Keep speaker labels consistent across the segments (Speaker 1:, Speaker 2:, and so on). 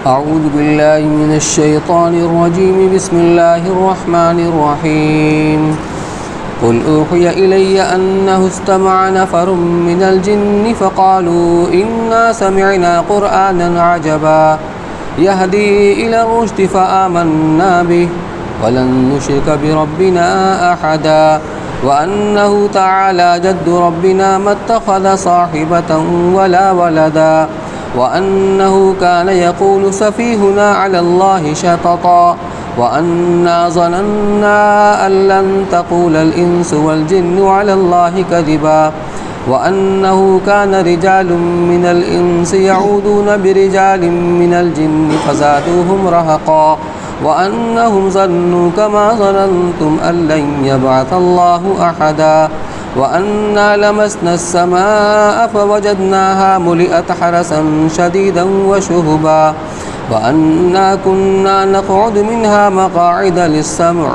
Speaker 1: أعوذ بالله من الشيطان الرجيم بسم الله الرحمن الرحيم قل أوحي إلي أنه استمع نفر من الجن فقالوا إنا سمعنا قرآنا عجبا يهدي إلى الرشد فآمنا به ولن نشرك بربنا أحدا وأنه تعالى جد ربنا ما اتخذ صاحبة ولا ولدا وأنه كان يقول سفيهنا على الله شططا وأنا ظننا أن لن تقول الإنس والجن على الله كذبا وأنه كان رجال من الإنس يعوذون برجال من الجن فزادوهم رهقا وأنهم ظنوا كما ظننتم أن لن يبعث الله أحدا وأنا لمسنا السماء فوجدناها ملئت حرسا شديدا وشهبا وأنا كنا نقعد منها مقاعد للسمع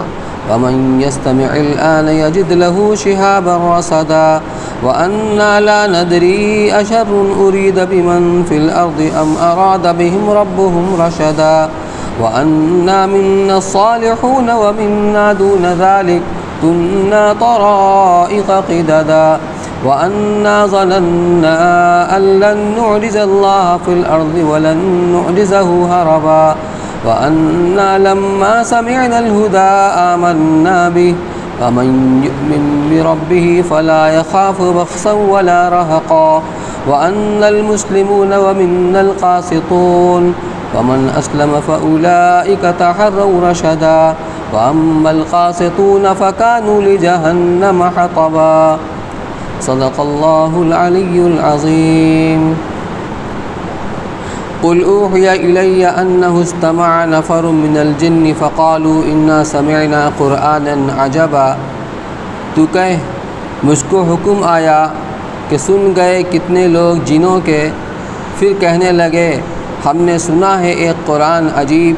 Speaker 1: ومن يستمع الآن يجد له شهابا رصدا وأنا لا ندري أشر أريد بمن في الأرض أم أراد بهم ربهم رشدا وأنا منا الصالحون ومنا دون ذلك كنا طرائق قددا وأنا ظننا أن لن نعجز الله في الأرض ولن نعجزه هربا وأنا لما سمعنا الهدى آمنا به ومن يؤمن بربه فلا يخاف بخسا ولا رهقا وأنا المسلمون ومنا القاسطون ومن أسلم فأولئك تحروا رشدا وأما القاسطون فكانوا لجهنم حطبا صدق الله العلي العظيم قل أوحي إلي أنه استمع نفر من الجن فقالوا إنا سمعنا قرآنا عجبا تو کہہ مجھ کو حکم آیا کہ سن گئے کتنے لوگ جنوں کے، پھر کہنے لگے ہم نے سنا ہے ایک قرآن عجیب،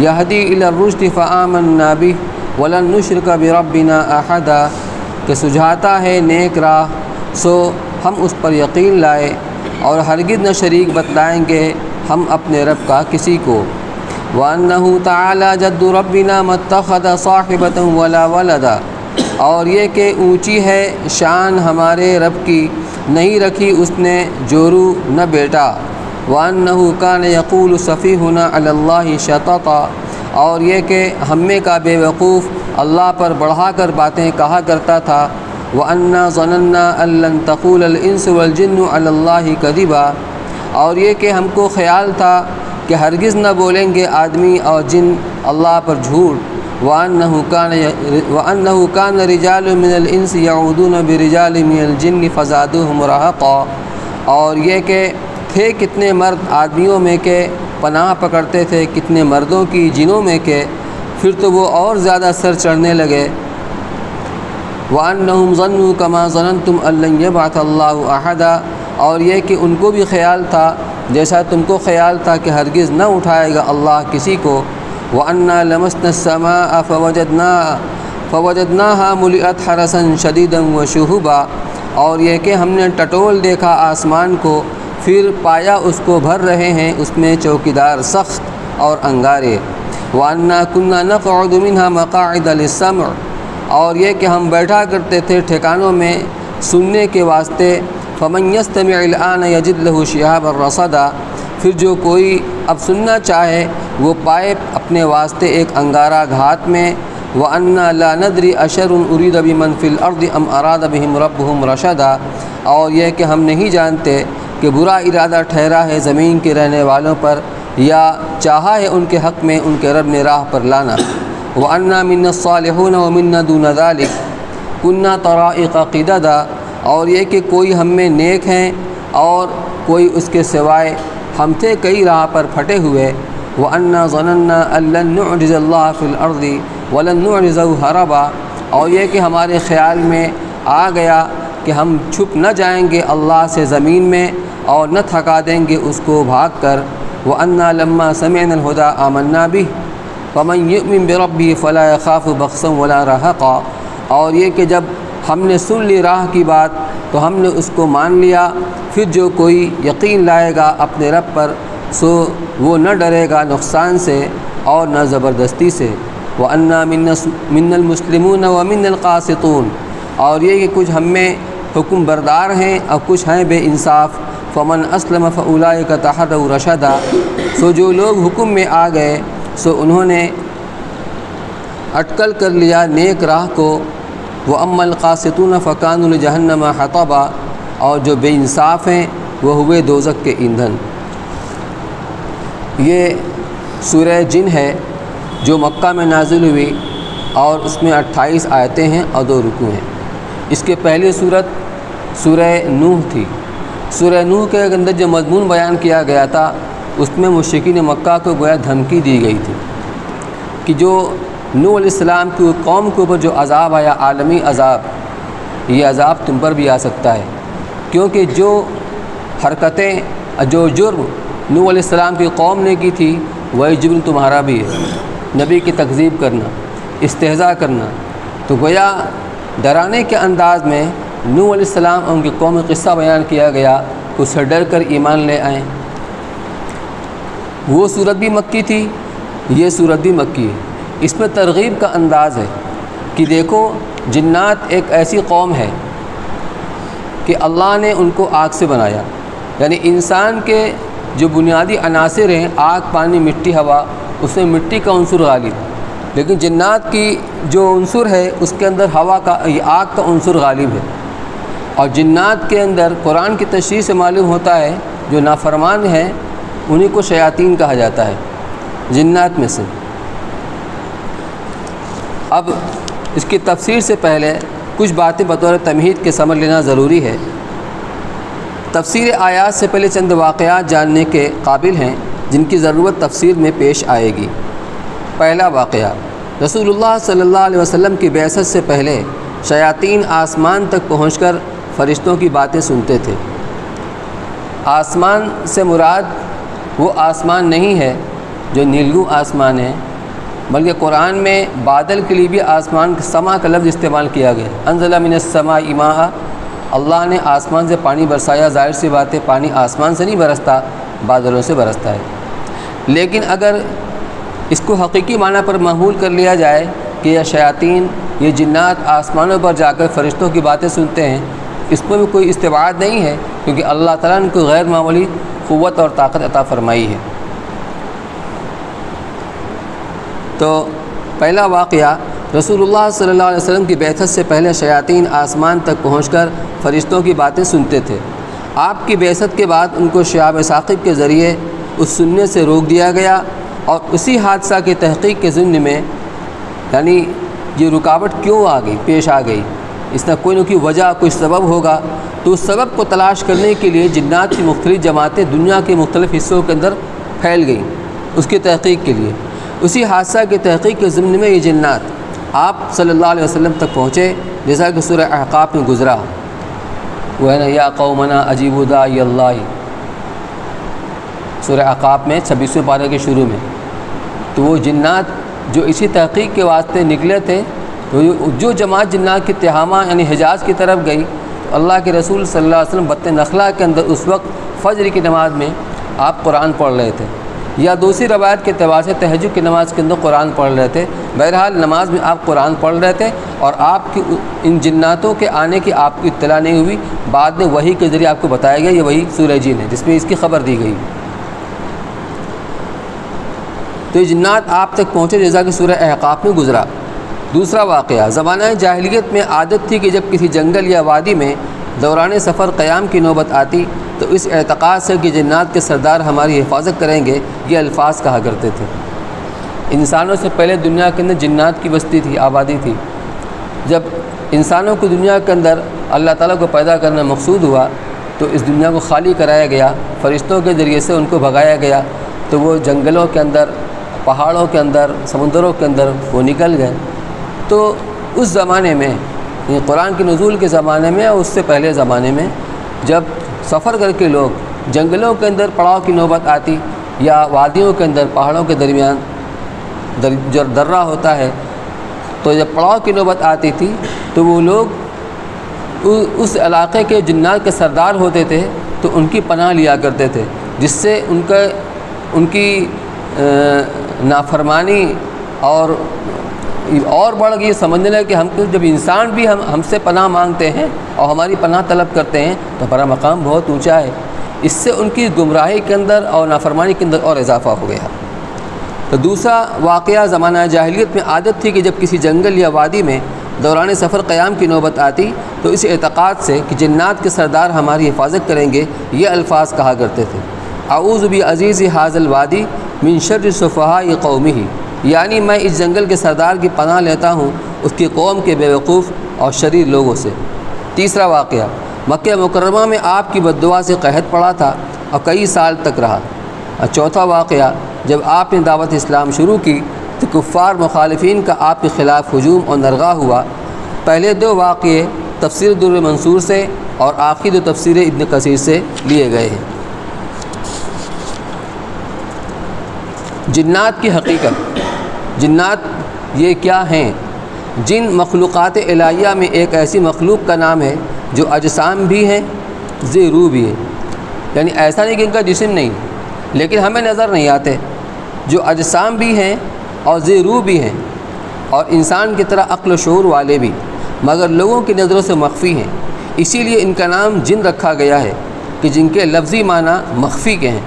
Speaker 1: یہدی الی الرشد فآمنا بہ ولن نشرک بربنا احدا، کہ سجھاتا ہے نیک راہ سو ہم اس پر یقین لائے اور ہرگز نہ شریک بتلائیں گے ہم اپنے رب کا کسی کو، وَأَنَّهُ تَعَالَى جَدُّ رَبِّنَا مَا اتَّخَذَ صَاحِبَةً وَلَا وَلَدًا، اور یہ کہ اونچی ہے شان ہمارے رب کی، نہیں رکھی اس نے جورو نہ بیٹا، وَأَنَّهُ كَانَ يَقُولُ سَفِيهُنَا عَلَى اللَّهِ شَطَطًا، اور یہ کہ ہم میں کا بے وقوف اللہ پر بڑھا کر باتیں کہا کرتا تھا، وَأَنَّا ظَنَنَّا أَن لَّن تَقُولَ الْإِنسُ وَالْجِنُّ عَلَى اللَّهِ كَذِبًا، اور یہ کہ ہم کو خیال تھا کہ ہرگز نہ بولیں گے آدمی اور جن اللہ پر جھوٹ، وَأَنَّهُ كَانَ رِجَالٌ مِّنَ الْإِنسِ يَعُوذُونَ بِرِجَالٍ مِّنَ الْجِنِّ فَزَادُوهُمْ رَهَقًا، اور یہ کہ تھے کتنے مرد آدمیوں میں کے پناہ پکڑتے تھے کتنے مردوں کی جنوں میں کے، پھر تو وہ اور زیادہ سر چڑھنے لگے، وَأَنَّهُمْ ظَنُّوا كَمَا ظَنَنْتُمْ أَن لَّن يَبْعَثَ اللَّهُ أَحَدًا، اور یہ کہ ان کو بھی خیال تھا جیسا تم کو خیال تھا کہ ہرگز نہ اٹھائے گا اللہ کسی کو، وَأَنَّا لَمَسْنَا السَّمَاءَ فَوَجَدْنَاهَا مُلِئَتْ حَرَسًا شَدِيدًا وَشُهُبًا، اور یہ کہ ہم نے ٹٹول دیکھا آسمان کو، پھر پایا اس کو بھر رہے ہیں اس میں چوکیدار سخت اور انگارے، وَأَنَّا كُنَّا نَقْعُدُ مِنْهَا مَقَاعِدَ لِلسَّمْعِ، اور یہ کہ ہم بیٹھا کرتے تھے ٹھکانوں میں سننے کے واسطے، فَمَن يَسْتَمِعِ الْآنَ يَجِدْ لَهُ شِهَابًا رَصَدًا، پھر جو کوئی اب سننا چاہے وہ پائے اپنے واسطے ایک انگارہ گھات میں، وَأَنَّا لَا نَدْرِي أَشَرٌ أُرِيدَ بِمَنْ فِي الْأَرْضِ أَمْ أَرَادَ بِهِمْ رَبُّهُمْ رَشَدًا، اور یہ کہ ہم نہیں جانتے کہ برا ارادہ ٹھہرا ہے زمین کے رہنے والوں پر یا چاہا ہے ان کے حق میں ان کے رب نے راہ پر لانا، وَأَنَّا مِنَّا الصَّالِحُونَ وَمِنَّا دُونَ ذَلِكَ كُنَّا طَرَائِقَ قِدَدًا، اور یہ کہ کوئی ہم میں نیک ہیں اور کوئی اس کے سوائے ہم تھے کئی راہ پر پھٹے ہوئے، وَأَنَّا ظَنَنَّا أَن لَّن نُعْجِزَ اللَّهَ فِي الْأَرْضِ وَلَن نُعْجِزَهُ هَرَبًا، اور یہ کہ ہمارے خیال میں آ گیا کہ ہم چھپ نہ جائیں گے اللہ سے زمین میں اور نہ تھکا دیں گے اس کو بھاگ کر، وَأَنَّا لَمَّا سَمِعْنَا الْهُدَىٰ آمَنَّا بِهِ وَمَن يُؤْمِن بِرَبِّهِ فَلَا يَخَافُ بَخْسًا وَلَا رَهَقًا، اور یہ کہ جب ہم نے سن لی راہ کی بات تو ہم نے اس کو مان لیا، پھر جو کوئی یقین لائے گا اپنے رب پر سو وہ نہ ڈرے گا نقصان سے اور نہ زبردستی سے۔ وَأَنَّا مِنَّ الْمُسْلِمُونَ وَمِنَّ الْقَاسِطُونَ، اور یہ کہ کچھ ہم میں حکم بردار ہیں اور کچھ ہیں بے انصاف۔ فَمَنْ أَسْلَمَ فَأُولَٰئِكَ تَحَرَّوْا رَشَدًا، سو جو لوگ حکم میں آ گئے سو انہوں نے اٹکل کر لیا نیک راہ کو۔ وَأَمَّا الْقَاسِطُونَ فَكَانُوا لِجَهَنَّمَ حَطَبًا، اور جو بے انصاف ہیں وہ ہوئے دوزخ کے ایندھن۔ یہ سورہ جن ہے جو مکہ میں نازل ہوئی اور اس میں 28 آیتیں ہیں اور 2 رکوع ہیں۔ اس کے پہلی صورت سورہ نوح تھی۔ سورہ نوح کے اندر جو مضمون بیان کیا گیا تھا اس میں مشرکین مکہ کو گویا دھمکی دی گئی تھی کہ جو نوح علیہ السلام کی قوم کے اوپر جو عذاب آیا، عالمی عذاب، یہ عذاب تم پر بھی آ سکتا ہے، کیونکہ جو حرکتیں، جو جرم نوح علیہ السلام کی قوم نے کی تھی وہی جرم تمہارا بھی ہے۔ نبی کی تکذیب کرنا، استہزاء کرنا، تو گویا ڈرانے کے انداز میں نوح علیہ السلام اور ان کی قوم کا قصہ بیان کیا گیا کہ اس سے ڈر کر ایمان لے آئیں۔ وہ صورت بھی مکی تھی، یہ صورت بھی مکی ہے۔ اس میں ترغیب کا انداز ہے کہ دیکھو جنات ایک ایسی قوم ہے کہ اللہ نے ان کو آگ سے بنایا، یعنی انسان کے جو بنیادی عناصر ہیں آگ، پانی، مٹی، ہوا، اس میں مٹی کا عنصر غالب، لیکن جنات کی جو عنصر ہے اس کے اندر ہوا کا، آگ کا عنصر غالب ہے۔ اور جنات کے اندر قرآن کی تشریح سے معلوم ہوتا ہے جو نافرمان ہیں انہیں کو شیاطین کہا جاتا ہے جنات میں سے۔ اب اس کی تفسیر سے پہلے کچھ باتیں بطور تمہید کے سمجھ لینا ضروری ہے۔ تفسیر آیات سے پہلے چند واقعات جاننے کے قابل ہیں جن کی ضرورت تفسیر میں پیش آئے گی۔ پہلا واقعہ، رسول اللہ صلی اللہ علیہ وسلم کی بعثت سے پہلے شیاطین آسمان تک پہنچ کر فرشتوں کی باتیں سنتے تھے۔ آسمان سے مراد وہ آسمان نہیں ہے جو نیلگوں آسمان ہے، بلکہ قرآن میں بادل کے لیے بھی آسمان سما کا لفظ استعمال کیا گیا۔ انزل من السماء ماء، اللہ نے آسمان سے پانی برسایا۔ ظاہر سی بات ہے پانی آسمان سے نہیں برستا، بادلوں سے برستا ہے۔ لیکن اگر اس کو حقیقی معنی پر محمول کر لیا جائے کہ یہ شیاطین، یہ جنات آسمانوں پر جا کر فرشتوں کی باتیں سنتے ہیں، اس میں بھی کوئی استبعاد نہیں ہے، کیونکہ اللہ تعالیٰ نے کوئی غیر معمولی قوت اور طاقت عطا فرمائی ہے۔ تو پہلا واقعہ، رسول اللہ صلی اللہ علیہ وسلم کی بعثت سے پہلے شیاطین آسمان تک پہنچ کر فرشتوں کی باتیں سنتے تھے۔ آپ کی بعثت کے بعد ان کو شہاب ثاقب کے ذریعے اس سننے سے روک دیا گیا، اور اسی حادثہ کی تحقیق کے ضمن میں، یعنی یہ رکاوٹ کیوں آ گئی، پیش آ گئی، اس میں کوئی نہ کوئی وجہ، کوئی سبب ہوگا، تو اس سبب کو تلاش کرنے کے لیے جنات کی مختلف جماعتیں دنیا کے مختلف حصوں کے اندر پھیل گئیں اس کی تحقیق کے لیے۔ اسی حادثہ کی تحقیق کے ضمن میں یہ جنات آپ صلی اللہ علیہ وسلم تک پہنچے، جیسا کہ سورہ احقاف میں گزرا، وہ ہے نا یا قومنا اجیبوا داعی اللہ، سورہ احقاف میں 26ویں پارے کے شروع میں۔ تو وہ جنات جو اسی تحقیق کے واسطے نکلے تھے، تو جو جماعت جنات کی تہامہ یعنی حجاز کی طرف گئی، تو اللہ کے رسول صلی اللہ علیہ وسلم بطن نخلا کے اندر اس وقت فجر کی نماز میں آپ قرآن پڑھ رہے تھے، یا دوسری روایت کے اعتبار سے تہجد کی نماز کے اندر قرآن پڑھ رہے تھے۔ بہرحال نماز میں آپ قرآن پڑھ رہے تھے، اور آپ کی ان جناتوں کے آنے کی آپ کو اطلاع نہیں ہوئی، بعد میں وحی کے ذریعے آپ کو بتایا گیا، یہ وہی سورہ جن ہے جس میں اس کی خبر دی گئی۔ تو یہ جنات آپ تک پہنچے جیسا کہ سورہ احقاف میں گزرا۔ دوسرا واقعہ، زمانہ جاہلیت میں عادت تھی کہ جب کسی جنگل یا وادی میں دوران سفر قیام کی نوبت آتی تو اس اعتقاد سے کہ جنات کے سردار ہماری حفاظت کریں گے، یہ الفاظ کہا کرتے تھے۔ انسانوں سے پہلے دنیا کے اندر جنات کی بستی تھی، آبادی تھی۔ جب انسانوں کو دنیا کے اندر اللہ تعالیٰ کو پیدا کرنا مقصود ہوا تو اس دنیا کو خالی کرایا گیا، فرشتوں کے ذریعے سے ان کو بھگایا گیا، تو وہ جنگلوں کے اندر، پہاڑوں کے اندر، سمندروں کے اندر وہ نکل گئے۔ تو اس زمانے میں، قرآن کے نزول کے زمانے میں اور اس سے پہلے زمانے میں، جب سفر کر کے لوگ جنگلوں کے اندر پڑاؤ کی نوبت آتی، یا وادیوں کے اندر پہاڑوں کے درمیان جو درہ ہوتا ہے، تو جب پڑاؤ کی نوبت آتی تھی تو وہ لوگ اس علاقے کے جنات کے سردار ہوتے تھے تو ان کی پناہ لیا کرتے تھے، جس سے ان کا ان کی نافرمانی اور بڑھ گئی، سمجھنے لگے کہ ہم کو جب انسان بھی ہم سے پناہ مانگتے ہیں اور ہماری پناہ طلب کرتے ہیں تو ہمارا مقام بہت اونچا ہے۔ اس سے ان کی گمراہی کے اندر اور نافرمانی کے اندر اور اضافہ ہو گیا۔ تو دوسرا واقعہ، زمانہ جاہلیت میں عادت تھی کہ جب کسی جنگل یا وادی میں دوران سفر قیام کی نوبت آتی تو اس اعتقاد سے کہ جنات کے سردار ہماری حفاظت کریں گے، یہ الفاظ کہا کرتے تھے: اعوذ بعزیز ھذا الوادی من شر سفہاء قومہ، یعنی میں اس جنگل کے سردار کی پناہ لیتا ہوں اس کی قوم کے بیوقوف اور شریر لوگوں سے۔ تیسرا واقعہ، مکہ مکرمہ میں آپ کی بد دعا سے قحط پڑا تھا اور کئی سال تک رہا۔ اور چوتھا واقعہ، جب آپ نے دعوت اسلام شروع کی تو کفار مخالفین کا آپ کے خلاف ہجوم اور نرغہ ہوا۔ پہلے دو واقعے تفسیر در منصور سے اور آخری دو تفسیر ابن کثیر سے لیے گئے ہیں۔ جنات کی حقیقت۔ جنات یہ کیا ہیں؟ جن مخلوقات الہیہ میں ایک ایسی مخلوق کا نام ہے جو اجسام بھی ہیں، ذی روح بھی ہے، یعنی ایسا نہیں کہ ان کا جسم نہیں لیکن ہمیں نظر نہیں آتے، جو اجسام بھی ہیں اور ذی روح بھی ہیں اور انسان کی طرح عقل و شعور والے بھی، مگر لوگوں کی نظروں سے مخفی ہیں۔ اسی لیے ان کا نام جن رکھا گیا ہے کہ جن کے لفظی معنی مخفی کے ہیں۔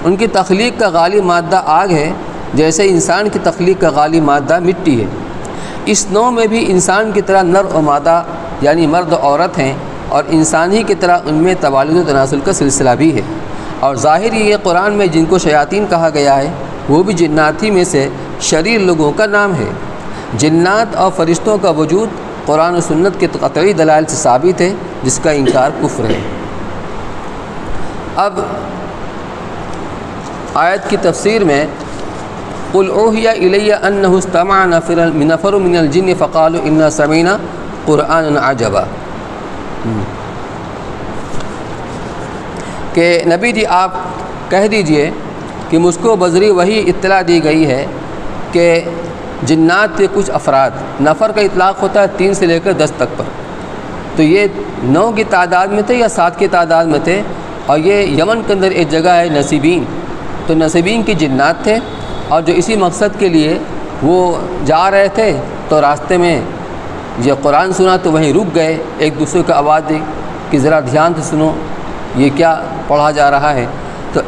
Speaker 1: ان کی تخلیق کا غالب مادہ آگ ہے، جیسے انسان کی تخلیق کا غالب مادہ مٹی ہے۔ اس نوع میں بھی انسان کی طرح نر و مادہ یعنی مرد و عورت ہیں، اور انسان ہی کی طرح ان میں توالد و تناسل کا سلسلہ بھی ہے۔ اور ظاہر یہ قرآن میں جن کو شیاطین کہا گیا ہے وہ بھی جنات ہی میں سے شریر لوگوں کا نام ہے۔ جنات اور فرشتوں کا وجود قرآن و سنت کے قطعی دلائل سے ثابت ہے، جس کا انکار کفر ہے۔ اب آیت کی تفسیر میں قل اوحی الی انہ استمع نفر من الجن فقالوا انا سمعنا قرآنا عجبا، کہ نبی جی آپ کہہ دیجئے کہ مجھ کو بذریعہ وحی اطلاع دی گئی ہے کہ جنات کے کچھ افراد، نفر کا اطلاق ہوتا ہے 3 سے لے کر 10 تک پر، تو یہ 9 کی تعداد میں تھے یا 7 کی تعداد میں تھے، اور یہ یمن کے اندر ایک جگہ ہے نصیبین، تو نصیبین کی جنات تھے، اور جو اسی مقصد کے لیے وہ جا رہے تھے تو راستے میں یہ قرآن سنا تو وہیں رک گئے، ایک دوسرے کو آواز دی کہ ذرا دھیان سے سنو یہ کیا پڑھا جا رہا ہے۔ تو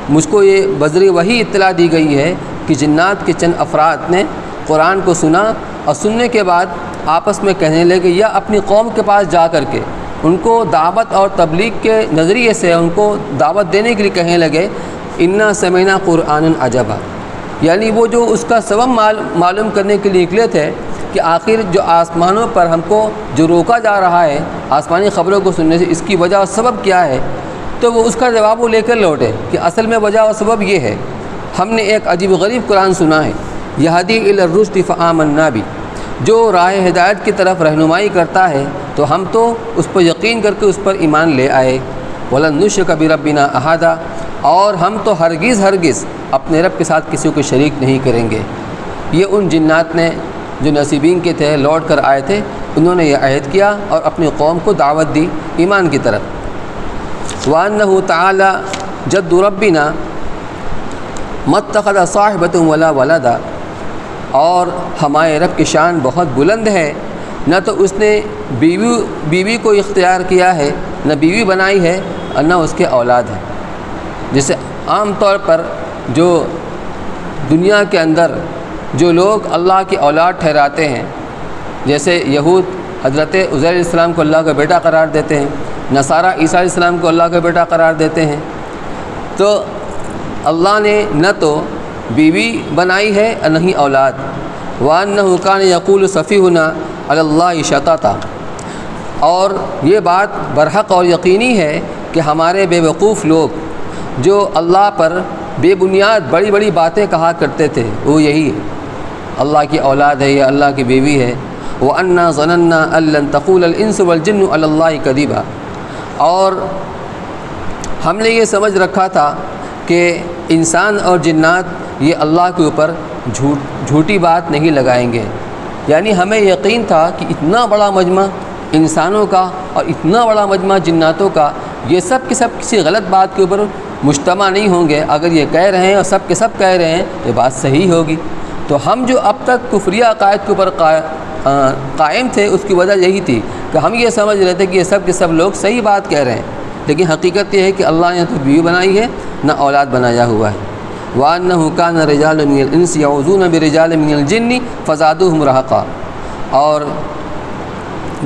Speaker 1: مجھ کو یہ بذریعہ وحی اطلاع دی گئی ہے کہ جنات کے چند افراد نے قرآن کو سنا اور سننے کے بعد آپس میں کہنے لگے یا اپنی قوم کے پاس جا کر کے ان کو دعوت اور تبلیغ کے نظریے سے ان کو دعوت دینے کے لیے کہنے لگے انا سمعنا قرآنا عجبا، یعنی وہ جو اس کا سبب معلوم کرنے کے لیے نکلے تھے کہ آخر جو آسمانوں پر ہم کو جو روکا جا رہا ہے آسمانی خبروں کو سننے سے، اس کی وجہ اور سبب کیا ہے، تو وہ اس کا جواب وہ لے کر لوٹے کہ اصل میں وجہ اور سبب یہ ہے، ہم نے ایک عجیب غریب قرآن سنا ہے، یہدی الی الرشد فآمنا بہ، جو راہ ہدایت کی طرف رہنمائی کرتا ہے تو ہم تو اس پر یقین کر کے اس پر ایمان لے آئے، وَلَن نُشْرِكَ بِرَبِّنَا أَحَدًا، اور ہم تو ہرگز اپنے رب کے ساتھ کسی کو شریک نہیں کریں گے۔ یہ ان جنات نے جو نصیبین کے تھے لوٹ کر آئے تھے، انہوں نے یہ عہد کیا اور اپنی قوم کو دعوت دی ایمان کی طرف۔ وَأَنَّهُ تَعَالَى جَدُّ رَبِّنَا مَا اتَّخَذَ صَاحِبَةً وَلَا وَلَدًا، اور ہمارے رب کی شان بہت بلند ہے، نہ تو اس نے بیوی کو اختیار کیا ہے، نہ بیوی بنائی ہے، اور نہ اس کے اولاد ہے۔ جیسے عام طور پر جو دنیا کے اندر جو لوگ اللہ کی اولاد ٹھہراتے ہیں، جیسے یہود حضرت عزیر علیہ السلام کو اللہ کا بیٹا قرار دیتے ہیں، نصارہ عیسیٰ علیہ السلام کو اللہ کا بیٹا قرار دیتے ہیں، تو اللہ نے نہ تو بیوی بنائی ہے اور نہ ہی اولاد۔ وَأَنَّهُ كَانَ يَقُولُ سَفِيهُنَا عَلَى اللَّهِ شَطَطًا، اور یہ بات برحق اور یقینی ہے کہ ہمارے بے وقوف لوگ جو اللہ پر بے بنیاد بڑی بڑی باتیں کہا کرتے تھے وہ یہی ہے، اللہ کی اولاد ہے یا اللہ کی بیوی ہے۔ وَأَنَّا ظَنَنَّا أَن لَّن تَقُولَ الْإِنسُ وَالْجِنُّ عَلَى اللَّهِ كَذِبًا، اور ہم نے یہ سمجھ رکھا تھا کہ انسان اور جنات یہ اللہ کے اوپر جھوٹی بات نہیں لگائیں گے، یعنی ہمیں یقین تھا کہ اتنا بڑا مجمع انسانوں کا اور اتنا بڑا مجمع جناتوں کا، یہ سب کے سب کسی غلط بات کے اوپر مجتمع نہیں ہوں گے، اگر یہ کہہ رہے ہیں اور سب کے سب کہہ رہے ہیں یہ بات صحیح ہوگی۔ تو ہم جو اب تک کفریہ عقائد کے اوپر قائم تھے اس کی وجہ یہی تھی کہ ہم یہ سمجھ رہے تھے کہ یہ سب کے سب لوگ صحیح بات کہہ رہے ہیں، لیکن حقیقت یہ ہے کہ اللہ نے تو بیوی بنائی ہے نہ اولاد بنایا ہوا ہے۔ وَأَنَّهُ كَانَ رِجَالٌ مِّنَ الْإِنسِ يَعُوذُونَ بِرِجَالٍ مِّنَ الْجِنِّ فَزَادُوهُمْ رَهَقًا، اور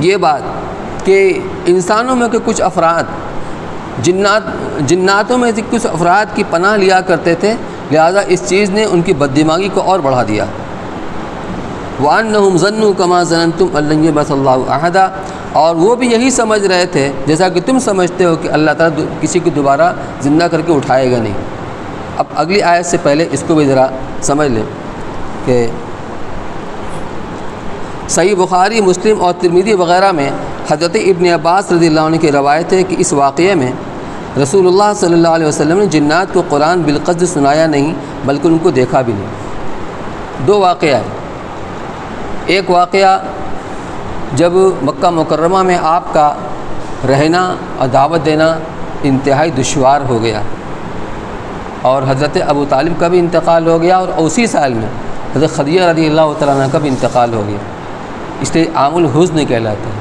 Speaker 1: یہ بات کہ انسانوں میں کے کچھ افراد جناتوں میں سے کچھ افراد کی پناہ لیا کرتے تھے، لہذا اس چیز نے ان کی بد دماغی کو اور بڑھا دیا۔ وَأَنَّهُمْ ظَنُّوا كَمَا ظَنَنتُمْ أَن لَّن يَبْعَثَ اللَّهُ أَحَدًا، اور وہ بھی یہی سمجھ رہے تھے جیسا کہ تم سمجھتے ہو کہ اللہ تعالیٰ کسی کو دوبارہ زندہ کر کے اٹھائے گا نہیں۔ اب اگلی آیت سے پہلے اس کو بھی ذرا سمجھ لیں کہ صحیح بخاری، مسلم اور ترمذی وغیرہ میں حضرت ابن عباس رضی اللہ عنہ کی روایت ہے کہ اس واقعے میں رسول اللہ صلی اللہ علیہ وسلم نے جنات کو قرآن بالقصد سنایا نہیں بلکہ ان کو دیکھا بھی نہیں۔ دو واقعہ ہیں۔ ایک واقعہ جب مکہ مکرمہ میں آپ کا رہنا اور دعوت دینا انتہائی دشوار ہو گیا، اور حضرت ابو طالب کا بھی انتقال ہو گیا، اور اسی سال میں حضرت خدیجہ رضی اللہ تعالیٰ عنہ کا بھی انتقال ہو گیا، اس لیے عام الحزن کہلاتا ہے۔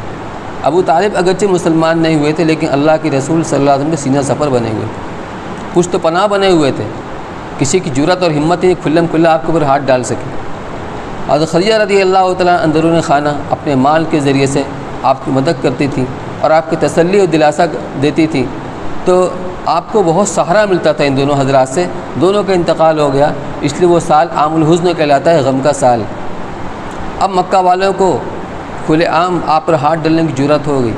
Speaker 1: ابو طالب اگرچہ مسلمان نہیں ہوئے تھے لیکن اللہ کے رسول صلی اللہ علیہ وسلم کے سینہ سفر بنے ہوئے تھے، کچھ تو پناہ بنے ہوئے تھے، کسی کی جرأت اور ہمت نہیں کھلم کھلا آپ کے اوپر ہاتھ ڈال سکے۔ حضرت خدیجہ رضی اللہ تعالیٰ اندرون خانہ اپنے مال کے ذریعے سے آپ کی مدد کرتی تھیں اور آپ کی تسلی اور دلاسا دیتی تھیں، تو آپ کو بہت سہارا ملتا تھا ان دونوں حضرات سے۔ دونوں کا انتقال ہو گیا، اس لیے وہ سال عام الحزن کہلاتا ہے، غم کا سال۔ اب مکہ والوں کو کھلے عام آپ پر ہاتھ ڈالنے کی جرأت ہو گئی،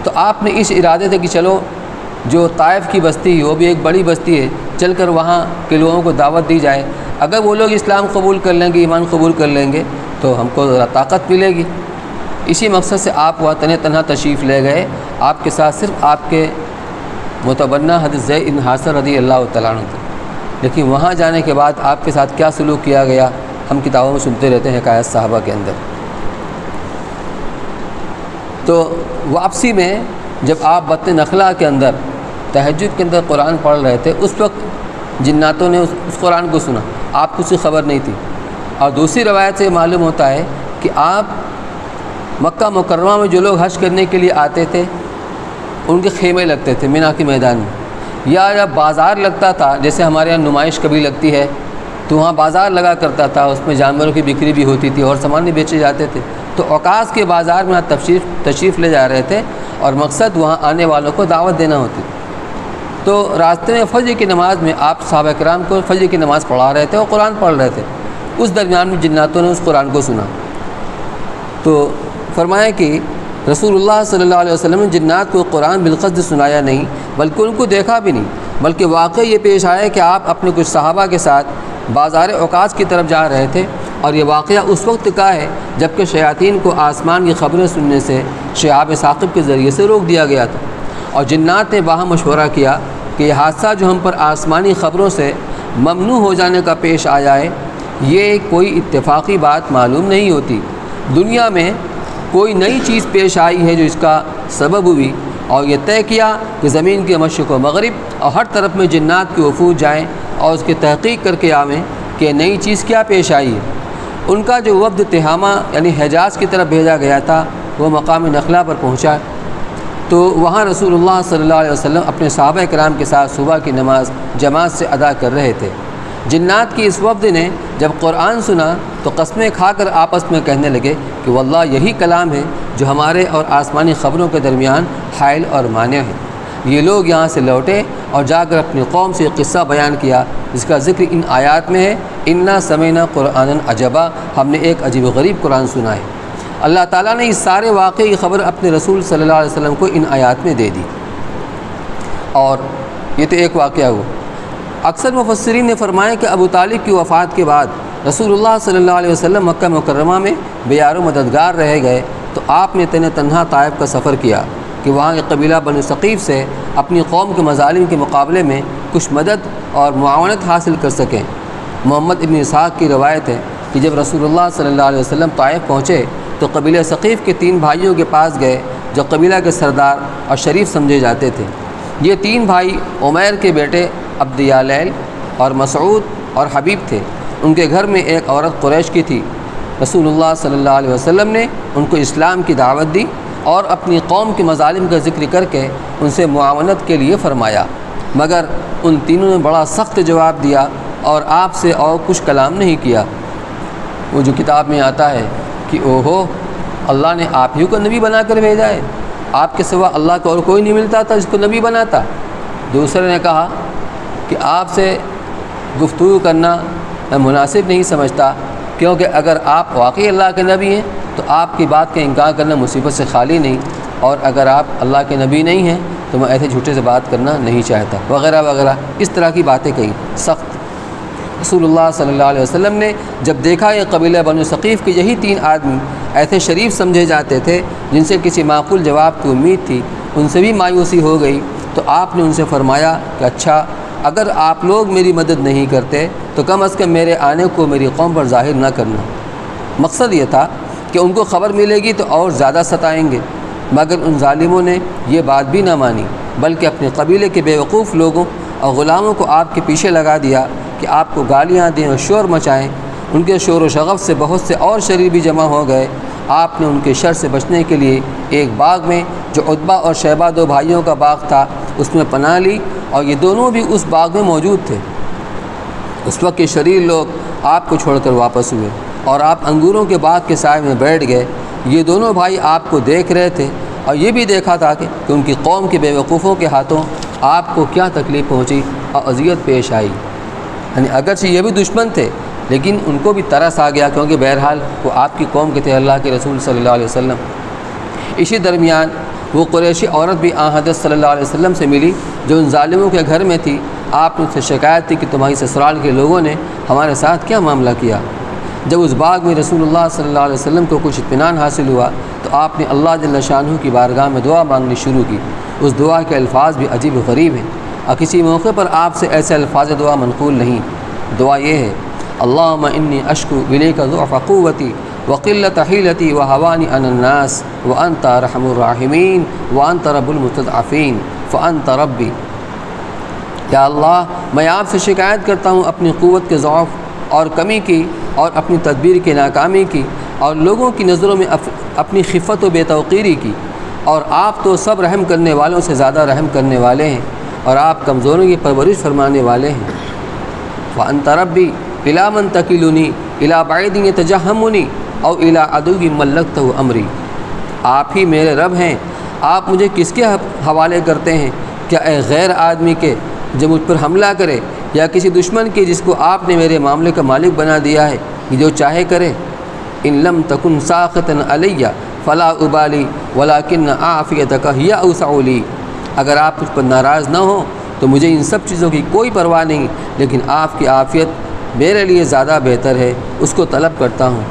Speaker 1: تو آپ نے اس ارادے سے کہ چلو جو طائف کی بستی ہے وہ بھی ایک بڑی بستی ہے، چل کر وہاں کے لوگوں کو دعوت دی جائے، اگر وہ لوگ اسلام قبول کر لیں گے، ایمان قبول کر لیں گے تو ہم کو ذرا طاقت ملے گی۔ اسی مقصد سے آپ وہاں تنہا تشریف لے گئے، آپ کے ساتھ صرف آپ کے متبنہ حضرت زید بن حارثہ رضی اللہ تعالیٰ عنہ تھے، لیکن وہاں جانے کے بعد آپ کے ساتھ کیا سلوک کیا گیا ہم کتابوں میں سنتے رہتے ہیں، حکایت صحابہ کے اندر۔ تو واپسی میں جب آپ بطن نخلا کے اندر تہجد کے اندر قرآن پڑھ رہے تھے، اس وقت جناتوں نے اس قرآن کو سنا، آپ کو اس کی خبر نہیں تھی۔ اور دوسری روایت سے معلوم ہوتا ہے کہ آپ مکہ مکرمہ میں جو لوگ حج کرنے کے لیے آتے تھے ان کے خیمے لگتے تھے مینا کے میدان میں، یا بازار لگتا تھا، جیسے ہمارے یہاں نمائش کبھی لگتی ہے تو وہاں بازار لگا کرتا تھا، اس میں جانوروں کی بکری بھی ہوتی تھی اور سامان بھی بیچے جاتے تھے۔ تو اوقاس کے بازار میں تشریف لے جا رہے تھے اور مقصد وہاں آنے والوں کو دعوت دینا ہوتی۔ تو راستے میں فجر کی نماز میں آپ صحابہ کرام کو فجر کی نماز پڑھا رہے تھے اور قرآن پڑھ رہے تھے، اس درمیان میں جناتوں نے اس قرآن کو سنا۔ تو فرمایا کہ رسول اللہ صلی اللہ علیہ وسلم نے جنات کو قرآن بالقصد سنایا نہیں بلکہ ان کو دیکھا بھی نہیں، بلکہ واقعہ یہ پیش آیا کہ آپ اپنے کچھ صحابہ کے ساتھ بازار اوقاس کی طرف جا رہے تھے، اور یہ واقعہ اس وقت کا ہے جبکہ شیاطین کو آسمان کی خبریں سننے سے شہاب ثاقب کے ذریعے سے روک دیا گیا تھا، اور جنات نے باہم مشورہ کیا کہ یہ حادثہ جو ہم پر آسمانی خبروں سے ممنوع ہو جانے کا پیش آیا ہے، یہ کوئی اتفاقی بات معلوم نہیں ہوتی، دنیا میں کوئی نئی چیز پیش آئی ہے جو اس کا سبب ہوئی، اور یہ طے کیا کہ زمین کے مشرق و مغرب اور ہر طرف میں جنات کے وفود جائیں اور اس کی تحقیق کر کے آویں کہ نئی چیز کیا پیش آئی ہے۔ ان کا جو وفد تہامہ یعنی حجاز کی طرف بھیجا گیا تھا وہ مقام نخلا پر پہنچا، تو وہاں رسول اللہ صلی اللہ علیہ وسلم اپنے صحابہ کرام کے ساتھ صبح کی نماز جماعت سے ادا کر رہے تھے۔ جنات کی اس وفد نے جب قرآن سنا تو قسمیں کھا کر آپس میں کہنے لگے کہ واللہ یہی کلام ہے جو ہمارے اور آسمانی خبروں کے درمیان حائل اور مانع ہے۔ یہ لوگ یہاں سے لوٹے اور جا کر اپنی قوم سے قصہ بیان کیا جس کا ذکر ان آیات میں ہے، انا سمعنا قرآنا عجبا، ہم نے ایک عجیب و غریب قرآن سنا ہے۔ اللہ تعالیٰ نے اس سارے واقعے کی خبر اپنے رسول صلی اللہ علیہ وسلم کو ان آیات میں دے دی، اور یہ تو ایک واقعہ ہوا۔ اکثر مفسرین نے فرمایا کہ ابو طالب کی وفات کے بعد رسول اللہ صلی اللہ علیہ وسلم مکہ مکرمہ میں بیار و مددگار رہ گئے، تو آپ نے تنہا طائف کا سفر کیا کہ وہاں کے قبیلہ بنو ثقیف سے اپنی قوم کے مظالم کے مقابلے میں کچھ مدد اور معاونت حاصل کر سکیں۔ محمد ابن اسحاق کی روایت ہے کہ جب رسول اللہ صلی اللہ علیہ وسلم طائف پہنچے تو قبیلہ ثقیف کے 3 بھائیوں کے پاس گئے جو قبیلہ کے سردار اور شریف سمجھے جاتے تھے۔ یہ 3 بھائی عمیر کے بیٹے عبد یالیل اور مسعود اور حبیب تھے۔ ان کے گھر میں ایک عورت قریش کی تھی۔ رسول اللہ صلی اللہ علیہ وسلم نے ان کو اسلام کی دعوت دی اور اپنی قوم کے مظالم کا ذکر کر کے ان سے معاونت کے لیے فرمایا، مگر ان تینوں نے بڑا سخت جواب دیا اور آپ سے اور کچھ کلام نہیں کیا۔ وہ جو کتاب میں آتا ہے کہ اوہو، اللہ نے آپ ہی کو نبی بنا کر بھیجا ہے، آپ کے سوا اللہ کو اور کوئی نہیں ملتا تھا جس کو نبی بناتا۔ دوسرے نے کہا کہ آپ سے گفتگو کرنا میں مناسب نہیں سمجھتا، کیونکہ اگر آپ واقعی اللہ کے نبی ہیں تو آپ کی بات کا انکار کرنا مصیبت سے خالی نہیں، اور اگر آپ اللہ کے نبی نہیں ہیں تو میں ایسے جھوٹے سے بات کرنا نہیں چاہتا، وغیرہ وغیرہ اس طرح کی باتیں کہیں سخت۔ رسول اللہ صلی اللہ علیہ وسلم نے جب دیکھا یہ قبیلہ بنو ثقیف کے یہی 3 آدمی ایسے شریف سمجھے جاتے تھے جن سے کسی معقول جواب کی امید تھی، ان سے بھی مایوسی ہو گئی، تو آپ نے ان سے فرمایا کہ اچھا، اگر آپ لوگ میری مدد نہیں کرتے تو کم از کم میرے آنے کو میری قوم پر ظاہر نہ کرنا۔ مقصد یہ تھا کہ ان کو خبر ملے گی تو اور زیادہ ستائیں گے، مگر ان ظالموں نے یہ بات بھی نہ مانی، بلکہ اپنے قبیلے کے بیوقوف لوگوں اور غلاموں کو آپ کے پیچھے لگا دیا کہ آپ کو گالیاں دیں اور شور مچائیں۔ ان کے شور و شغف سے بہت سے اور شریر بھی جمع ہو گئے۔ آپ نے ان کے شر سے بچنے کے لیے ایک باغ میں، جو عتبہ اور شیبہ 2 بھائیوں کا باغ تھا، اس میں پناہ لی، اور یہ دونوں بھی اس باغ میں موجود تھے۔ اس وقت کے شریر لوگ آپ کو چھوڑ کر واپس ہوئے اور آپ انگوروں کے باغ کے سائے میں بیٹھ گئے۔ یہ دونوں بھائی آپ کو دیکھ رہے تھے اور یہ بھی دیکھا تھا کہ ان کی قوم کے بیوقوفوں کے ہاتھوں آپ کو کیا تکلیف پہنچی اور اذیت پیش آئی۔ یعنی اگرچہ یہ بھی دشمن تھے لیکن ان کو بھی ترس آ گیا، کیونکہ بہرحال وہ آپ کی قوم کے تھے، اللہ کے رسول صلی اللہ علیہ وسلم۔ اسی درمیان وہ قریشی عورت بھی حضرت صلی اللہ علیہ وسلم سے ملی جو ان ظالموں کے گھر میں تھی۔ آپ نے اس سے شکایت تھی کہ تمہاری سسرال کے لوگوں نے ہمارے ساتھ کیا معاملہ کیا۔ جب اس باغ میں رسول اللہ صلی اللہ علیہ وسلم کو کچھ اطمینان حاصل ہوا تو آپ نے اللہ جل شانہ کی بارگاہ میں دعا مانگنی شروع کی۔ اس دعا کے الفاظ بھی عجیب و غریب ہیں، اور کسی موقع پر آپ سے ایسے الفاظ دعا منقول نہیں۔ دعا یہ ہے: اللہم انی اشکو الیک ضعف قوتی وقلت حیلتی وہوانی علی الناس وانت ارحم الراحمین وانت رب المستضعفین فانت ربی۔ یا اللہ، میں آپ سے شکایت کرتا ہوں اپنی قوت کے ضعف اور کمی کی، اور اپنی تدبیر کی ناکامی کی، اور لوگوں کی نظروں میں اپنی خفت و بے توقیری کی، اور آپ تو سب رحم کرنے والوں سے زیادہ رحم کرنے والے ہیں، اور آپ کمزوروں کی پرورش فرمانے والے ہیں۔ وَأَنْتَ رَبِّي إِلَىٰ مَنْ تَكِلُنِي إِلَىٰ بَعِيدٍ يَتَجَهَّمُنِي أَوْ إِلَىٰ عَدُوٍّ مَلَّكْتَهُ أَمْرِي۔ آپ ہی میرے رب ہیں، آپ مجھے کس کے حوالے کرتے ہیں؟ کیا ایک غیر آدمی کے جو مجھ پر حملہ کرے، یا کسی دشمن کے جس کو آپ نے میرے معاملے کا مالک بنا دیا ہے کہ جو چاہے کرے؟ ان لم تکن ساخطا علی فلا ابالی ولکن عافیتک ہی اوسع لی۔ اگر آپ مجھ پر ناراض نہ ہوں تو مجھے ان سب چیزوں کی کوئی پرواہ نہیں، لیکن آپ کی عافیت میرے لیے زیادہ بہتر ہے، اس کو طلب کرتا ہوں۔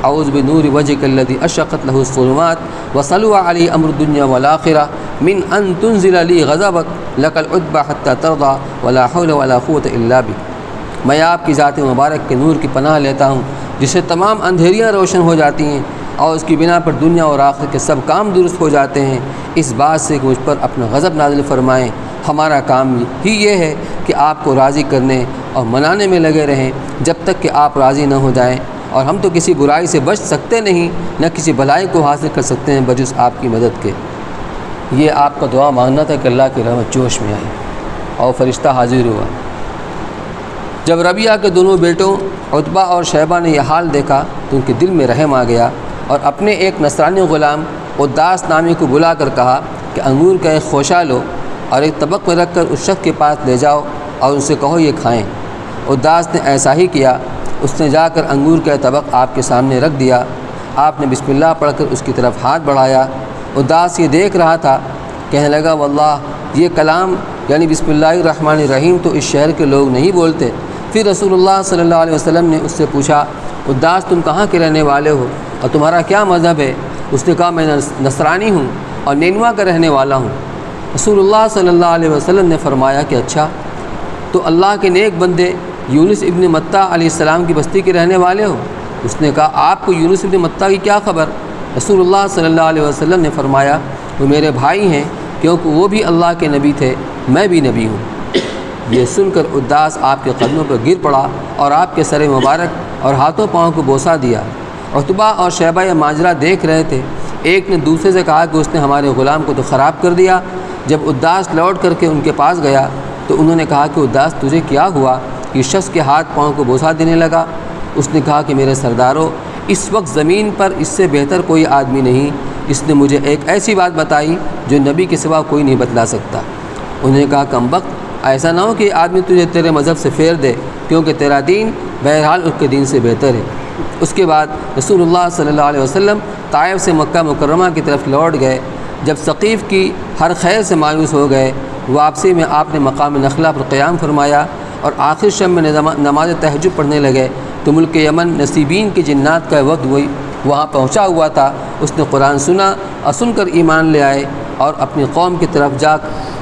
Speaker 1: اعوذ بنور وجهک الذی اشرقت له الظلمات وصلوا علی امر الدنیا والآخرہ من ان تنزل لی غضبک لک العتبى حتى ترضى ولا حول ولا قوة الا بک۔ میں آپ کی ذات مبارک کے نور کی پناہ لیتا ہوں جس سے تمام اندھیریاں روشن ہو جاتی ہیں، اور اس کی بنا پر دنیا اور آخرت کے سب کام درست ہو جاتے ہیں، اس بات سے کہ مجھ پر اپنا غضب نازل فرمائیں۔ ہمارا کام ہی یہ ہے کہ آپ کو راضی کرنے اور منانے میں لگے رہیں جب تک کہ آپ راضی نہ ہو جائیں، اور ہم تو کسی برائی سے بچ سکتے نہیں، نہ کسی بھلائی کو حاصل کر سکتے ہیں بجز آپ کی مدد کے۔ یہ آپ کا دعا مانگنا تھا کہ اللہ کی رحمت جوش میں آئی، اور فرشتہ حاضر ہوا۔ جب ربیعہ کے دونوں بیٹوں عتبہ اور شیبہ نے یہ حال دیکھا تو ان کے دل میں رحم آ گیا، اور اپنے ایک نصرانی غلام اداس نامی کو بلا کر کہا کہ انگور کا ایک خوشہ لو اور ایک طبق میں رکھ کر اس شخص کے پاس لے جاؤ اور ان سے کہو یہ کھائیں۔ اداس نے ایسا ہی کیا، اس نے جا کر انگور کا طبق آپ کے سامنے رکھ دیا۔ آپ نے بسم اللہ پڑھ کر اس کی طرف ہاتھ بڑھایا۔ اداس یہ دیکھ رہا تھا، کہنے لگا واللہ یہ کلام یعنی بسم اللہ الرحمن الرحیم تو اس شہر کے لوگ نہیں بولتے۔ پھر رسول اللہ صلی اللہ علیہ وسلم نے اس سے پوچھا اداس تم کہاں کے رہنے والے ہو اور تمہارا کیا مذہب ہے؟ اس نے کہا میں نصرانی ہوں اور نینوا کا رہنے والا ہوں۔ رسول اللہ صلی اللہ علیہ وسلم نے فرمایا کہ اچھا تو اللہ کے نیک بندے یونس ابن متہ علیہ السلام کی بستی کے رہنے والے ہو؟ اس نے کہا آپ کو یونس ابن متہ کی کیا خبر؟ رسول اللہ صلی اللہ علیہ وسلم نے فرمایا وہ میرے بھائی ہیں، کیونکہ وہ بھی اللہ کے نبی تھے، میں بھی نبی ہوں۔ یہ سن کر اداس آپ کے قدموں پر گر پڑا اور آپ کے سر مبارک اور ہاتھوں پاؤں کو بوسہ دیا۔ عتبہ اور شیبہ یہ ماجرا دیکھ رہے تھے۔ ایک نے دوسرے سے کہا کہ اس نے ہمارے غلام کو تو خراب کر دیا۔ جب اداس لوٹ کر کے ان کے پاس گیا تو انہوں نے کہا کہ اداس تجھے کیا ہوا کہ شخص کے ہاتھ پاؤں کو بوسہ دینے لگا؟ اس نے کہا کہ میرے سردارو، اس وقت زمین پر اس سے بہتر کوئی آدمی نہیں، اس نے مجھے ایک ایسی بات بتائی جو نبی کے سوا کوئی نہیں بتلا سکتا۔ انہوں نے کہا کمبخت، ایسا نہ ہو کہ آدمی تجھے تیرے مذہب سے پھیر دے، کیونکہ تیرا دین بہرحال اس کے دین سے بہتر ہے۔ اس کے بعد رسول اللہ صلی اللہ علیہ وسلم طائف سے مکہ مکرمہ کی طرف لوٹ گئے۔ جب ثقیف کی ہر خیر سے مایوس ہو گئے، واپسی میں آپ نے مقام نخلا پر قیام فرمایا اور آخر شب میں نماز تہجد پڑھنے لگے تو ملک یمن نصیبین کی جنات کا وقت وہاں پہنچا ہوا تھا۔ اس نے قرآن سنا اور سن کر ایمان لے آئے اور اپنی قوم کی طرف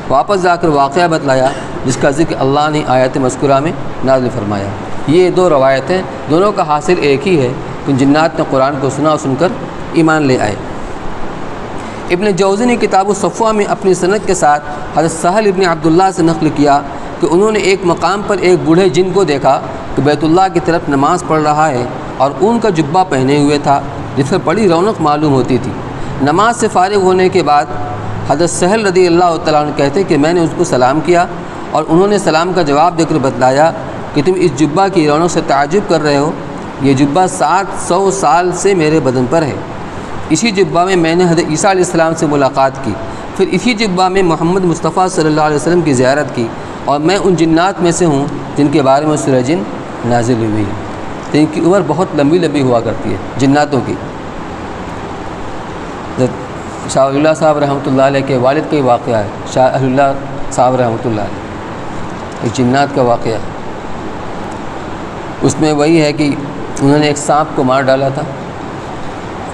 Speaker 1: واپس جا کر واقعہ بتلایا جس کا ذکر اللہ نے آیت مذکورہ میں نازل فرمایا۔ یہ دو روایتیں، دونوں کا حاصل ایک ہی ہے کہ جنات نے قرآن کو سنا اور سن کر ایمان لے آئے۔ ابن جوزی نے کتاب الصفوہ میں اپنی سند کے ساتھ حضرت سہل ابن عبداللہ سے نقل کیا کہ انہوں نے ایک مقام پر ایک بوڑھے جن کو دیکھا کہ بیت اللہ کی طرف نماز پڑھ رہا ہے اور اون کا جبہ پہنے ہوئے تھا جس پر بڑی رونق معلوم ہوتی تھی۔ نماز سے فارغ ہونے کے بعد حضرت سہل رضی اللہ تعالیٰ عنہ کہتے کہ میں نے اس کو سلام کیا اور انہوں نے سلام کا جواب دے کر بتلایا کہ تم اس جبہ کی رونق سے تعجب کر رہے ہو، یہ جبہ 700 سال سے میرے بدن پر ہے۔ اسی جبہ میں نے حضرت عیسیٰ علیہ السلام سے ملاقات کی، پھر اسی جبہ میں محمد مصطفیٰ صلی اللہ علیہ وسلم کی زیارت کی، اور میں ان جنات میں سے ہوں جن کے بارے میں سورہ جن نازل ہوئی ہے۔ تو ان کی عمر بہت لمبی ہوا کرتی ہے جناتوں کی۔ شاہ اللہ صاحب رحمۃ اللہ علیہ کے والد کا ہی واقعہ ہے، شاہ اللہ صاحب رحمۃ اللہ علیہ، ایک جنات کا واقعہ ہے۔ اس میں وہی ہے کہ انہوں نے ایک سانپ کو مار ڈالا تھا،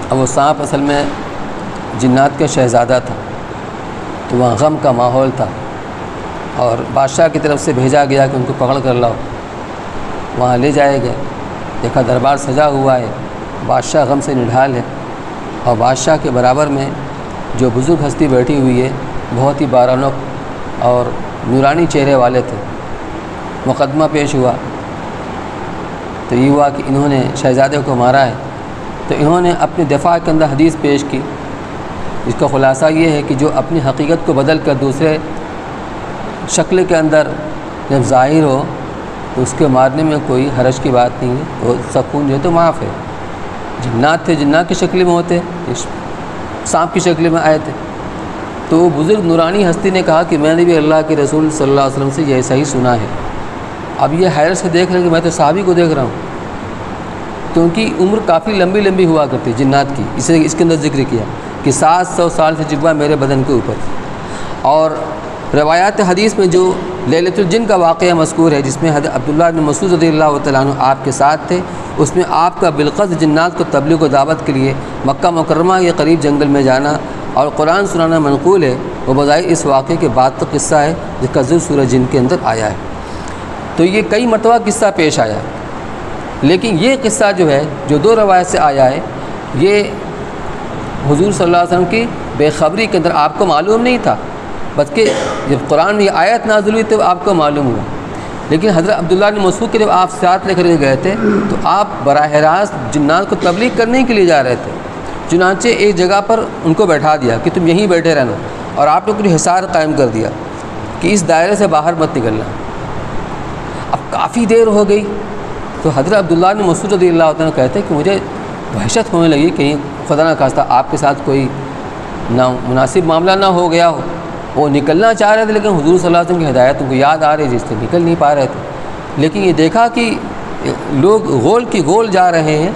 Speaker 1: اب وہ سانپ اصل میں جنات کا شہزادہ تھا، تو وہاں غم کا ماحول تھا اور بادشاہ کی طرف سے بھیجا گیا کہ ان کو پکڑ کر لاؤ۔ وہاں لے جائے گئے، دیکھا دربار سجا ہوا ہے، بادشاہ غم سے نڈھال ہے، اور بادشاہ کے برابر میں جو بزرگ ہستی بیٹھی ہوئی ہے بہت ہی بارونق اور نورانی چہرے والے تھے۔ مقدمہ پیش ہوا تو یہ ہوا کہ انہوں نے شہزادے کو مارا ہے، تو انہوں نے اپنے دفاع کے اندر حدیث پیش کی، جس کا خلاصہ یہ ہے کہ جو اپنی حقیقت کو بدل کر دوسرے شکل کے اندر جب ظاہر ہو تو اس کے مارنے میں کوئی حرج کی بات نہیں ہے، تو سکون جو ہے تو معاف ہے۔ جنات تھے، جنات کی شکل میں ہوتے، سانپ کی شکل میں آئے تھے، تو وہ بزرگ نورانی ہستی نے کہا کہ میں نے بھی اللہ کے رسول صلی اللہ علیہ وسلم سے یہ ایسا ہی سنا ہے۔ اب یہ حیرت سے دیکھ رہے ہیں کہ میں تو صحابی کو دیکھ رہا ہوں، کیونکہ عمر کافی لمبی ہوا کرتی جنات کی، اسے اس کے اندر ذکر کیا کہ 700 سال سے جبہ میرے بدن کے اوپر۔ اور روایات حدیث میں جو لیلۃ الجن کا واقعہ مذکور ہے، جس میں حضرت عبداللہ بن مسعود رضی اللہ تعالیٰ عنہ آپ کے ساتھ تھے، اس میں آپ کا بالقصد جنات کو تبلیغ و دعوت کے لیے مکہ مکرمہ کے قریب جنگل میں جانا اور قرآن سنانا منقول ہے۔ وہ بظاہر اس واقعے کے بعد کا قصہ ہے جس کا ذکر سورہ جن کے اندر آیا ہے۔ تو یہ کئی مرتبہ قصہ پیش آیا، لیکن یہ قصہ جو ہے جو دو روایت سے آیا ہے، یہ حضور صلی اللہ علیہ وسلم کی بے خبری کے اندر آپ کو معلوم نہیں تھا، بلکہ جب قرآن میں یہ آیت نازل ہوئی تو آپ کو معلوم ہوا۔ لیکن حضرت عبداللہ بن مسعود کے جب آپ ساتھ لے کر گئے تھے تو آپ براہ راست جنات کو تبلیغ کرنے کے لیے جا رہے تھے، چنانچہ ایک جگہ پر ان کو بیٹھا دیا کہ تم یہیں بیٹھے رہنا، اور آپ نے کوئی حصار قائم کر دیا کہ اس دائرے سے باہر مت نکلنا۔ اب کافی دیر ہو گئی تو حضرت عبداللہ بن مسعود رضی اللہ عنہ کہتے کہ مجھے وحشت ہونے لگی، کہیں خدا نہ خواستہ آپ کے ساتھ کوئی نامناسب معاملہ نہ ہو گیا ہو۔ وہ نکلنا چاہ رہے تھے لیکن حضور صلی اللہ علیہ وسلم کی ہدایت ان کو یاد آ رہی جس سے نکل نہیں پا رہے تھے، لیکن یہ دیکھا کہ لوگ غول کی گول جا رہے ہیں،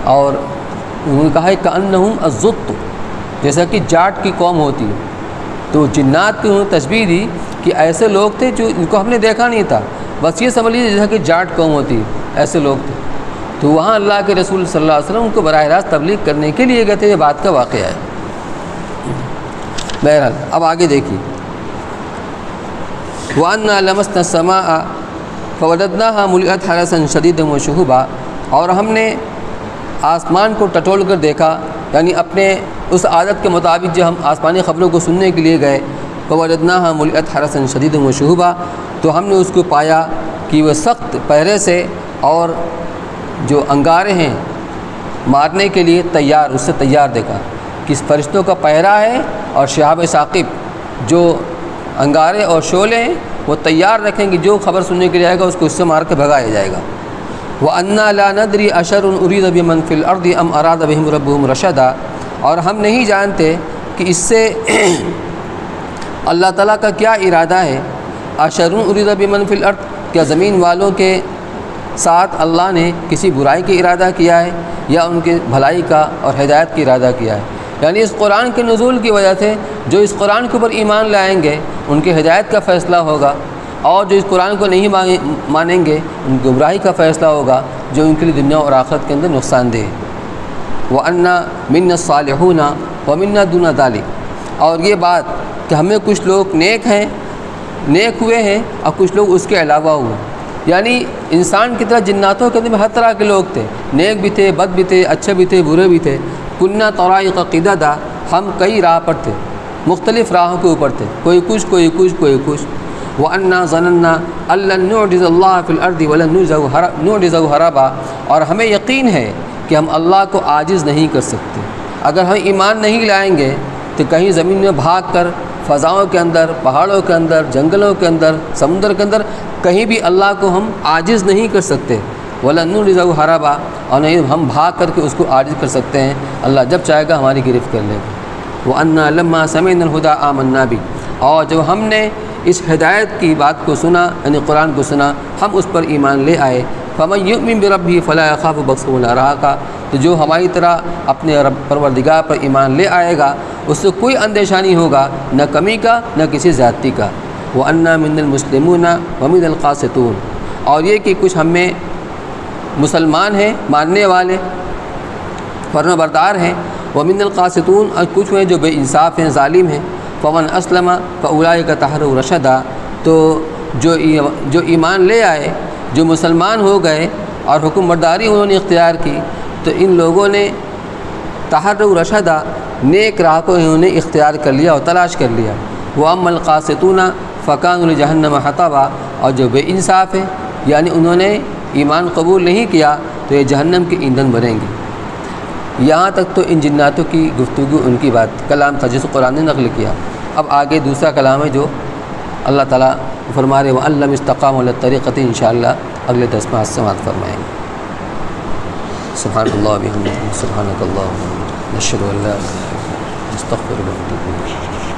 Speaker 1: اور انہوں نے کہا کہ انہم الزط، جیسا کہ جاٹ کی قوم ہوتی ہے، تو جنات کی انہوں نے تشبیہ دی کہ ایسے لوگ تھے جو ان کو ہم نے دیکھا نہیں تھا، بس یہ سمجھ لیجیے جیسا کہ جاٹ قوم ہوتی ہے، ایسے لوگ تھے۔ تو وہاں اللہ کے رسول صلی اللہ علیہ وسلم ان کو براہ راست تبلیغ کرنے کے لیے گئے تھے۔ یہ بات کا واقعہ ہے۔ بہرحال اب آگے دیکھیے، وَأَنَّا لَمَسْنَا السَّمَاءَ فَوَجَدْنَاهَا مُلِئَتْ حَرَسًا شَدِيدًا وَشُهُبًا، اور ہم نے آسمان کو ٹٹول کر دیکھا، یعنی اپنے اس عادت کے مطابق جو ہم آسمانی خبروں کو سننے کے لیے گئے فوجدناها ملئت حرسا شدیدا وشہبا، تو ہم نے اس کو پایا کہ وہ سخت پہرے سے اور جو انگارے ہیں مارنے کے لیے تیار، اس سے تیار دیکھا کہ فرشتوں کا پہرا ہے اور شہاب ثاقب جو انگارے اور شعلے ہیں وہ تیار رکھیں گے، جو خبر سننے کے لیے آئے گا اس کو اس سے مار کے بھگایا جائے گا۔ وَأَنَّا لَا نَدْرِي أَشَرٌ أُرِيدَ بِمَنْ فِي الْأَرْضِ أَمْ أَرَادَ بِهِمْ رَبُّهُمْ رَشَدًا، اور ہم نہیں جانتے کہ اس سے اللہ تعالیٰ کا کیا ارادہ ہے۔ أَشَرٌ أُرِيدَ بِمَنْ فِي الْأَرْضِ، کیا زمین والوں کے ساتھ اللہ نے کسی برائی کا ارادہ کیا ہے یا ان کے بھلائی کا اور ہدایت کا ارادہ کیا ہے؟ یعنی اس قرآن کے نزول کی وجہ سے جو اس قرآن کے اوپر ایمان لائیں گے ان کی ہدایت کا فیصلہ ہوگا، اور جو اس قرآن کو نہیں مانیں گے ان کی گمراہی کا فیصلہ ہوگا، جو ان کے لیے دنیا اور آخرت کے اندر نقصان دہ ہے۔ وَأَنَّا مِنَّا الصَّالِحُونَ وَمِنَّا دُونَ ذَلِكَ، اور یہ بات کہ ہمیں کچھ لوگ نیک ہوئے ہیں اور کچھ لوگ اس کے علاوہ ہوئے، یعنی انسان کی طرح جناتوں کے اندر میں ہر طرح کے لوگ تھے، نیک بھی تھے، بد بھی تھے، اچھے بھی تھے، برے بھی تھے۔ کُنَّا طَرَائِقَ قِدَدًا، ہم کئی راہ پر تھے، مختلف راہوں کے اوپر تھے، کوئی کچھ کوئی کچھ کوئی کچھ۔ وَأَنَّا ظَنَنَّا أَن لَّن نُعْجِزَ اللَّهَ فِي الْأَرْضِ وَلَن نُعْجِزَهُ هَرَبًا، اور ہمیں یقین ہے کہ ہم اللہ کو عاجز نہیں کر سکتے۔ اگر ہم ایمان نہیں لائیں گے تو کہیں زمین میں بھاگ کر فضاؤں کے اندر، پہاڑوں کے اندر، جنگلوں کے اندر، سمندر کے اندر کہیں بھی اللہ کو ہم عاجز نہیں کر سکتے۔ وَلَن نُعْجِزَهُ هَرَبًا، اور نہیں ہم بھاگ کر کے اس کو عاجز کر سکتے ہیں، اللہ جب چاہے گا ہماری گرفت کر لے گا۔ وَأَنَّا لَمَّا سَمِعْنَا الْهُدَىٰ آمَنَّا بِهِ، اور جب ہم نے اس ہدایت کی بات کو سنا، یعنی قرآن کو سنا، ہم اس پر ایمان لے آئے۔ فَمَن يُؤْمِن بِرَبِّهِ فَلَا يَخَافُ بَخْسًا وَلَا رَهَقًا، تو جو ہماری طرح اپنے رب پروردگار پر ایمان لے آئے گا اس سے کوئی اندیشہ نہیں ہوگا، نہ کمی کا نہ کسی زیادتی کا۔ وَأَنَّا مِنَّا الْمُسْلِمُونَ وَمِنَّا الْقَاسِطُونَ، اور یہ کہ کچھ ہم میں مسلمان ہیں، ماننے والے، فرما بردار ہیں، وَمِنَّا الْقَاسِطُونَ، اور کچھ ہیں جو بے انصاف ہیں، ظالم ہیں۔ فَمَنْ أَسْلَمَ فَأُولَٰئِكَ تَحَرَّوْا رَشَدًا، تو جو ایمان لے آئے، جو مسلمان ہو گئے اور حکم برداری انہوں نے اختیار کی، تو ان لوگوں نے تحروا رشدا، نیک راہ کو انہوں نے اختیار کر لیا اور تلاش کر لیا۔ وَأَمَّا الْقَاسِطُونَ فَكَانُوا لِجَهَنَّمَ حَطَبًا، اور جو بے انصاف ہے یعنی انہوں نے ایمان قبول نہیں کیا تو یہ جہنم کے ایندھن بنیں گے۔ یہاں تک تو ان جناتوں کی گفتگو، ان کی بات کلام تھا جس کو قرآن نے نقل کیا۔ اب آگے دوسرا کلام ہے جو اللہ تعالیٰ فرما رہے وَأَن لَّمْ اسْتَقَامُوا عَلَى الطَّرِيقَةِ، انشاءاللہ اگلے 10 میں سماعت فرمائیں گے۔ سبحان اللہ وبحمدہ، سبحانک اللہم نشہد ان لا الہ الا انت، نستغفرک ونتوب الیک۔